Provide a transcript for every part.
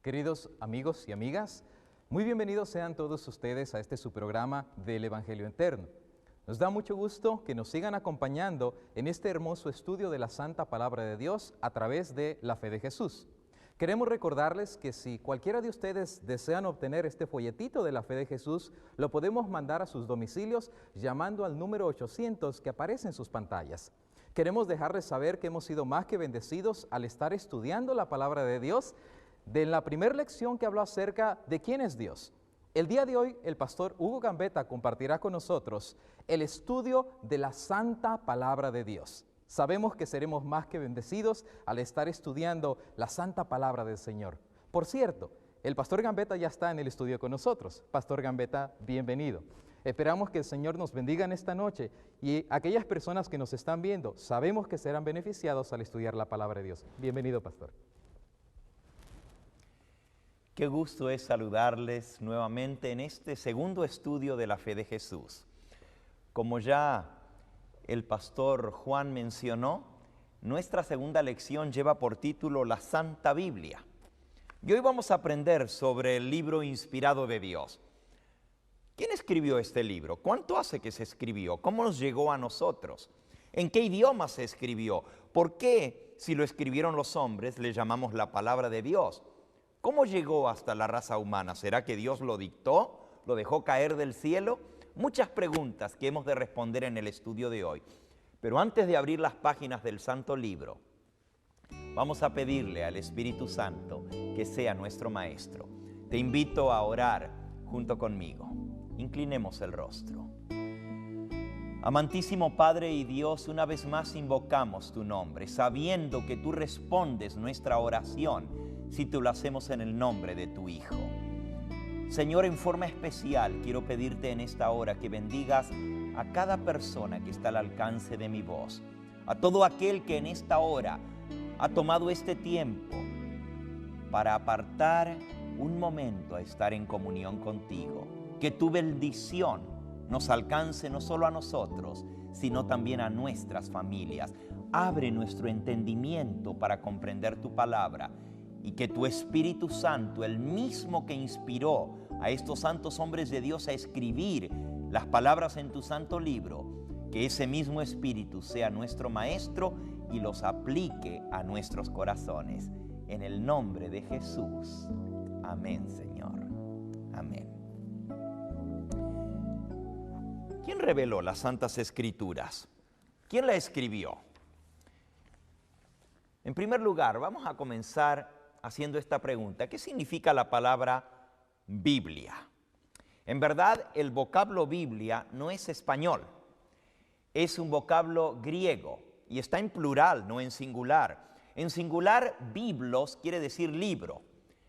Queridos amigos y amigas, muy bienvenidos sean todos ustedes a este su programa del Evangelio Eterno. Nos da mucho gusto que nos sigan acompañando en este hermoso estudio de la Santa Palabra de Dios a través de la fe de Jesús. Queremos recordarles que si cualquiera de ustedes desean obtener este folletito de la fe de Jesús, lo podemos mandar a sus domicilios llamando al número 800 que aparece en sus pantallas. Queremos dejarles saber que hemos sido más que bendecidos al estar estudiando la Palabra de Dios de la primera lección que habló acerca de quién es Dios. El día de hoy, el pastor Hugo Gambetta compartirá con nosotros el estudio de la Santa Palabra de Dios. Sabemos que seremos más que bendecidos al estar estudiando la Santa Palabra del Señor. Por cierto, el pastor Gambetta ya está en el estudio con nosotros. Pastor Gambetta, bienvenido. Esperamos que el Señor nos bendiga en esta noche y aquellas personas que nos están viendo, sabemos que serán beneficiados al estudiar la Palabra de Dios. Bienvenido, pastor. Qué gusto es saludarles nuevamente en este segundo estudio de la fe de Jesús. Como ya el pastor Juan mencionó, nuestra segunda lección lleva por título La Santa Biblia. Y hoy vamos a aprender sobre el libro inspirado de Dios. ¿Quién escribió este libro? ¿Cuánto hace que se escribió? ¿Cómo nos llegó a nosotros? ¿En qué idioma se escribió? ¿Por qué, si lo escribieron los hombres, le llamamos la palabra de Dios? ¿Cómo llegó hasta la raza humana? ¿Será que Dios lo dictó? ¿Lo dejó caer del cielo? Muchas preguntas que hemos de responder en el estudio de hoy. Pero antes de abrir las páginas del Santo Libro, vamos a pedirle al Espíritu Santo que sea nuestro Maestro. Te invito a orar junto conmigo. Inclinemos el rostro. Amantísimo Padre y Dios, una vez más invocamos tu nombre, sabiendo que tú respondes nuestra oración si tú lo hacemos en el nombre de tu Hijo. Señor, en forma especial quiero pedirte en esta hora que bendigas a cada persona que está al alcance de mi voz, a todo aquel que en esta hora ha tomado este tiempo para apartar un momento a estar en comunión contigo. Que tu bendición nos alcance no solo a nosotros, sino también a nuestras familias. Abre nuestro entendimiento para comprender tu palabra y que tu Espíritu Santo, el mismo que inspiró a estos santos hombres de Dios a escribir las palabras en tu santo libro, que ese mismo Espíritu sea nuestro Maestro y los aplique a nuestros corazones. En el nombre de Jesús. Amén, Señor. Amén. ¿Quién reveló las Santas Escrituras? ¿Quién la escribió? En primer lugar, vamos a comenzar haciendo esta pregunta. ¿Qué significa la palabra Biblia? En verdad, el vocablo Biblia no es español. Es un vocablo griego y está en plural, no en singular. En singular, biblos quiere decir libro.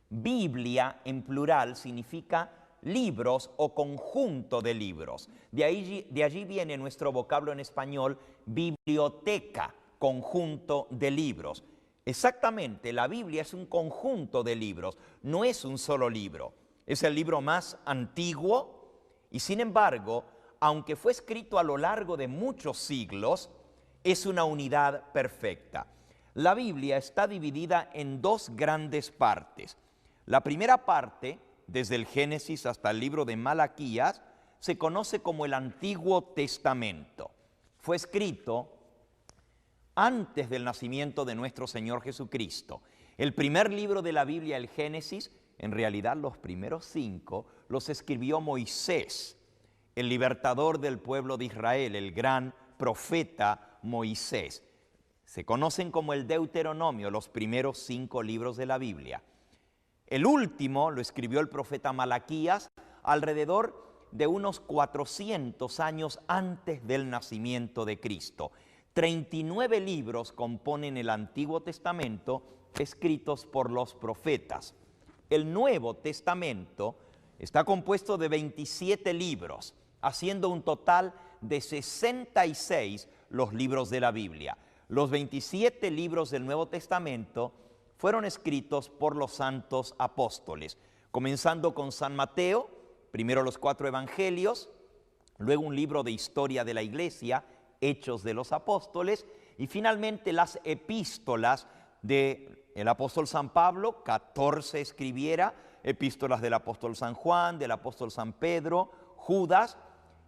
Biblia en plural significa libros o conjunto de libros. De allí viene nuestro vocablo en español, biblioteca, conjunto de libros. Exactamente, la Biblia es un conjunto de libros, no es un solo libro. Es el libro más antiguo y sin embargo, aunque fue escrito a lo largo de muchos siglos, es una unidad perfecta. La Biblia está dividida en dos grandes partes. La primera parte, desde el Génesis hasta el libro de Malaquías, se conoce como el Antiguo Testamento. Fue escrito antes del nacimiento de nuestro Señor Jesucristo. El primer libro de la Biblia, el Génesis, en realidad los primeros 5, los escribió Moisés, el libertador del pueblo de Israel, el gran profeta Moisés. Se conocen como el Deuteronomio, los primeros 5 libros de la Biblia. El último lo escribió el profeta Malaquías alrededor de unos 400 años antes del nacimiento de Cristo. 39 libros componen el Antiguo Testamento escritos por los profetas. El Nuevo Testamento está compuesto de 27 libros, haciendo un total de 66 los libros de la Biblia. Los 27 libros del Nuevo Testamento fueron escritos por los santos apóstoles, comenzando con San Mateo, primero los 4 evangelios, luego un libro de historia de la iglesia, Hechos de los Apóstoles, y finalmente las epístolas de el apóstol San Pablo, 14 escribiera, epístolas del apóstol San Juan, del apóstol San Pedro, Judas,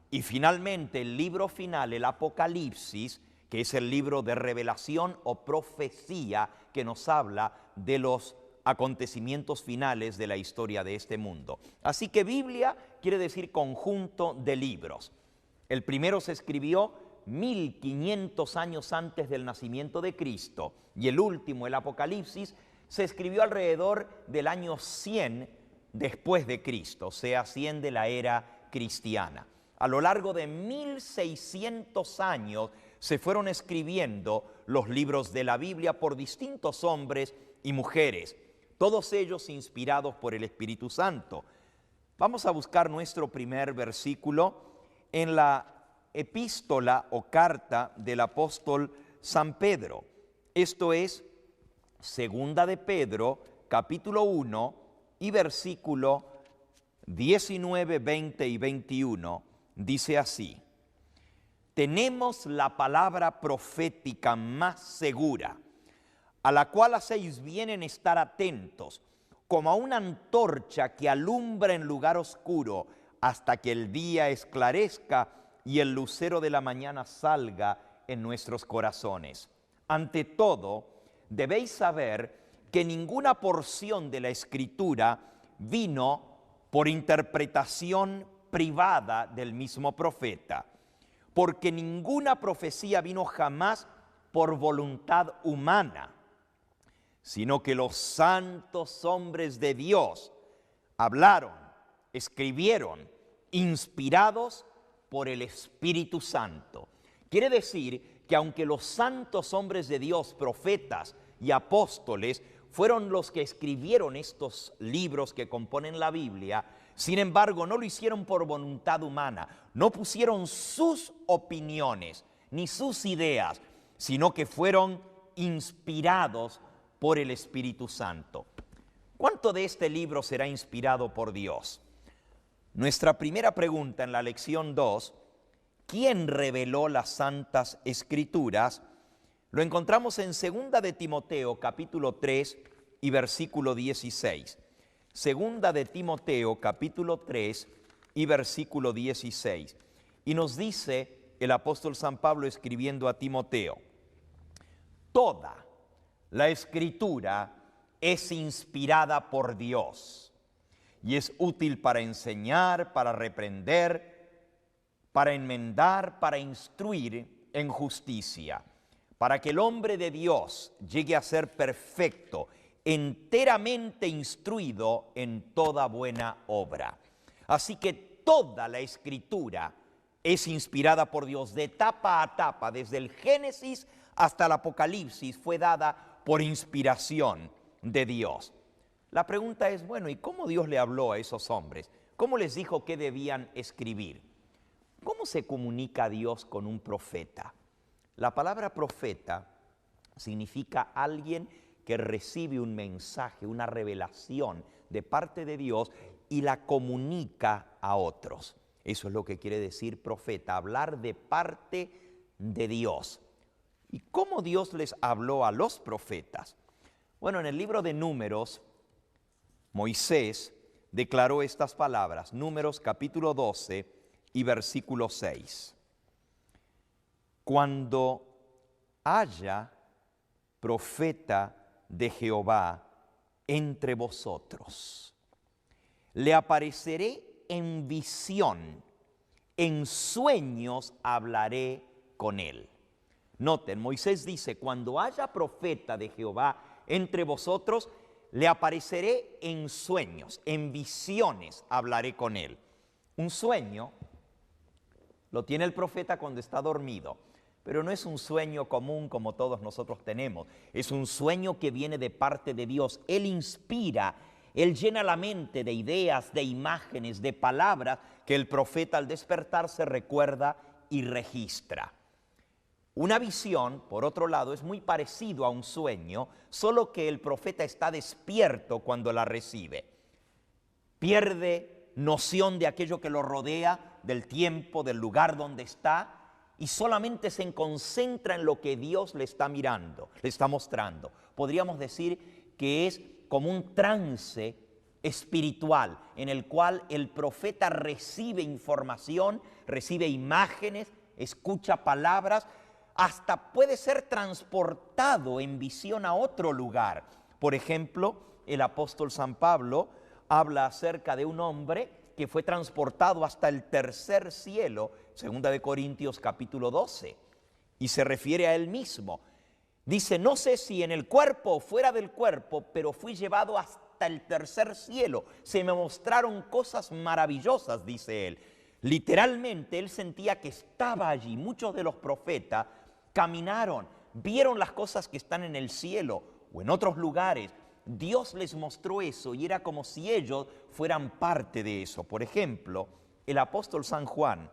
y finalmente el libro final, el Apocalipsis, que es el libro de revelación o profecía que nos habla de los acontecimientos finales de la historia de este mundo. Así que Biblia quiere decir conjunto de libros. El primero se escribió 1500 años antes del nacimiento de Cristo y el último, el Apocalipsis, se escribió alrededor del año 100 después de Cristo, o sea, 100 de la era cristiana. A lo largo de 1600 años se fueron escribiendo los libros de la Biblia por distintos hombres y mujeres, todos ellos inspirados por el Espíritu Santo. Vamos a buscar nuestro primer versículo en la epístola o carta del apóstol San Pedro. Esto es Segunda de Pedro, capítulo 1 y versículo 19, 20 y 21. Dice así: tenemos la palabra profética más segura, a la cual hacéis bien en estar atentos, como a una antorcha que alumbra en lugar oscuro, hasta que el día esclarezca y el lucero de la mañana salga en nuestros corazones. Ante todo, debéis saber que ninguna porción de la Escritura vino por interpretación privada del mismo profeta, porque ninguna profecía vino jamás por voluntad humana, sino que los santos hombres de Dios hablaron, escribieron, inspirados por el Espíritu Santo. Quiere decir que aunque los santos hombres de Dios, profetas y apóstoles, fueron los que escribieron estos libros que componen la Biblia, sin embargo, no lo hicieron por voluntad humana, no pusieron sus opiniones ni sus ideas, sino que fueron inspirados por el Espíritu Santo. ¿Cuánto de este libro será inspirado por Dios? Nuestra primera pregunta en la lección 2, ¿quién reveló las Santas Escrituras? Lo encontramos en 2 de Timoteo, capítulo 3 y versículo 16. 2 de Timoteo, capítulo 3 y versículo 16. Y nos dice el apóstol San Pablo escribiendo a Timoteo: toda la Escritura es inspirada por Dios y es útil para enseñar, para reprender, para enmendar, para instruir en justicia, para que el hombre de Dios llegue a ser perfecto, enteramente instruido en toda buena obra. Así que toda la Escritura es inspirada por Dios, de tapa a tapa, desde el Génesis hasta el Apocalipsis, fue dada por inspiración de Dios. La pregunta es, bueno, ¿y cómo Dios le habló a esos hombres? ¿Cómo les dijo qué debían escribir? ¿Cómo se comunica Dios con un profeta? La palabra profeta significa alguien que recibe un mensaje, una revelación de parte de Dios y la comunica a otros. Eso es lo que quiere decir profeta, hablar de parte de Dios. ¿Y cómo Dios les habló a los profetas? Bueno, en el libro de Números, Moisés declaró estas palabras, Números capítulo 12 y versículo 6. Cuando haya profeta de Jehová entre vosotros, le apareceré en visión, en sueños hablaré con él. Noten, Moisés dice, cuando haya profeta de Jehová entre vosotros, le apareceré en sueños, en visiones hablaré con él. Un sueño lo tiene el profeta cuando está dormido, pero no es un sueño común como todos nosotros tenemos. Es un sueño que viene de parte de Dios. Él inspira, Él llena la mente de ideas, de imágenes, de palabras que el profeta al despertar se recuerda y registra. Una visión, por otro lado, es muy parecido a un sueño, solo que el profeta está despierto cuando la recibe. Pierde noción de aquello que lo rodea, del tiempo, del lugar donde está, y solamente se concentra en lo que Dios le está mirando, le está mostrando. podríamos decir que es como un trance espiritual en el cual el profeta recibe información, recibe imágenes, escucha palabras, hasta puede ser transportado en visión a otro lugar. Por ejemplo, el apóstol San Pablo habla acerca de un hombre que fue transportado hasta el tercer cielo, 2 de Corintios capítulo 12, y se refiere a él mismo. Dice, no sé si en el cuerpo o fuera del cuerpo, pero fui llevado hasta el tercer cielo. Se me mostraron cosas maravillosas, dice él. Literalmente él sentía que estaba allí. Muchos de los profetas caminaron, vieron las cosas que están en el cielo o en otros lugares. Dios les mostró eso y era como si ellos fueran parte de eso. Por ejemplo, el apóstol San Juan,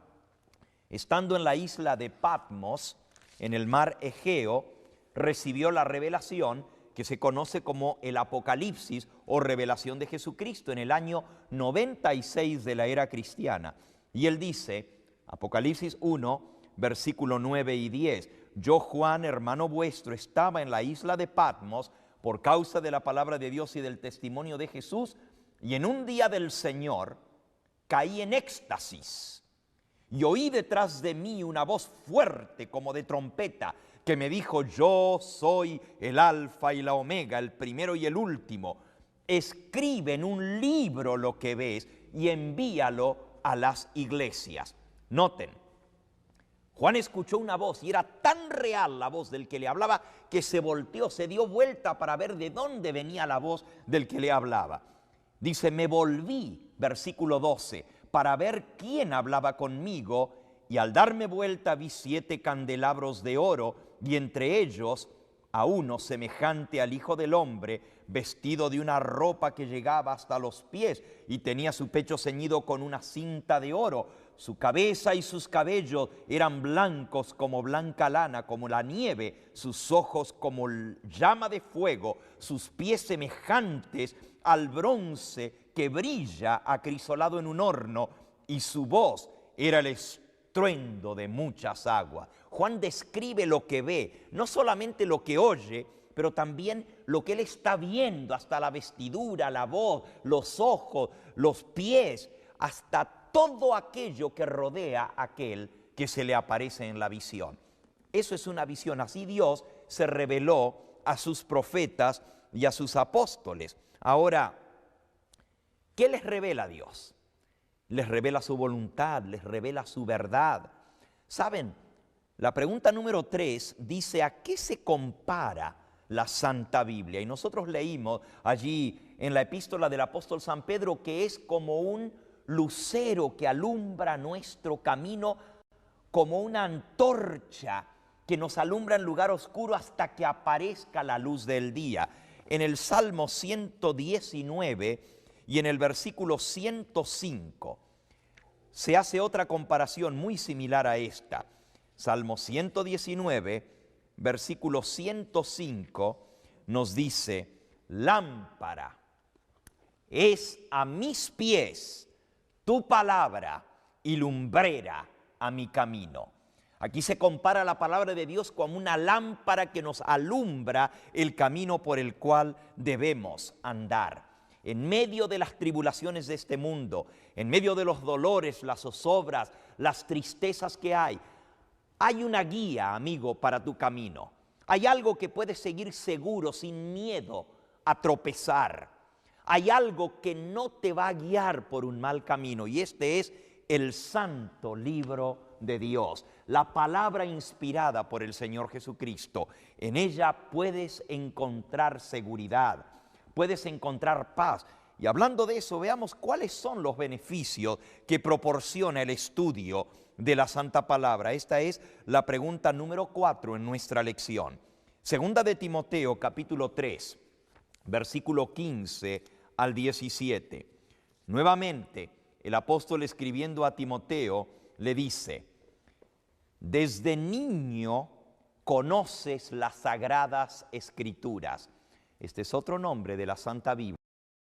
estando en la isla de Patmos, en el mar Egeo, recibió la revelación que se conoce como el Apocalipsis o revelación de Jesucristo en el año 96 de la era cristiana. Y él dice, Apocalipsis 1, versículo 9 y 10, yo Juan, hermano vuestro, estaba en la isla de Patmos por causa de la palabra de Dios y del testimonio de Jesús, y en un día del Señor caí en éxtasis y oí detrás de mí una voz fuerte como de trompeta que me dijo, yo soy el alfa y la omega, el primero y el último. Escribe en un libro lo que ves y envíalo a las iglesias. Noten, Juan escuchó una voz y era tan real la voz del que le hablaba que se volteó, se dio vuelta para ver de dónde venía la voz del que le hablaba. Dice, me volví, versículo 12, para ver quién hablaba conmigo, y al darme vuelta vi 7 candelabros de oro, y entre ellos a uno semejante al Hijo del Hombre, vestido de una ropa que llegaba hasta los pies, y tenía su pecho ceñido con una cinta de oro. Su cabeza y sus cabellos eran blancos como blanca lana, como la nieve, sus ojos como llama de fuego, sus pies semejantes al bronce que brilla acrisolado en un horno, y su voz era el estruendo de muchas aguas. Juan describe lo que ve, no solamente lo que oye, pero también lo que él está viendo, hasta la vestidura, la voz, los ojos, los pies, hasta todo aquello que rodea a aquel que se le aparece en la visión. Eso es una visión, así Dios se reveló a sus profetas y a sus apóstoles. Ahora, ¿qué les revela Dios? Les revela su voluntad, les revela su verdad. ¿Saben? La pregunta número 3 dice, ¿a qué se compara la Santa Biblia? Y nosotros leímos allí en la epístola del apóstol San Pedro que es como un lucero que alumbra nuestro camino, como una antorcha que nos alumbra en lugar oscuro hasta que aparezca la luz del día. En el Salmo 119 y en el versículo 105 se hace otra comparación muy similar a esta. Salmo 119, versículo 105 nos dice, lámpara es a mis pies tu palabra y lumbrera a mi camino. Aquí se compara la palabra de Dios como una lámpara que nos alumbra el camino por el cual debemos andar. En medio de las tribulaciones de este mundo, en medio de los dolores, las zozobras, las tristezas que hay una guía, amigo, para tu camino. Hay algo que puedes seguir seguro, sin miedo a tropezar. Hay algo que no te va a guiar por un mal camino, y este es el santo libro de Dios, la palabra inspirada por el Señor Jesucristo. En ella puedes encontrar seguridad, puedes encontrar paz. Y hablando de eso, veamos cuáles son los beneficios que proporciona el estudio de la Santa Palabra. Esta es la pregunta número 4 en nuestra lección. Segunda de Timoteo, capítulo 3, versículo 15 al 17. Nuevamente, el apóstol escribiendo a Timoteo le dice, desde niño conoces las sagradas escrituras. Este es otro nombre de la Santa Biblia.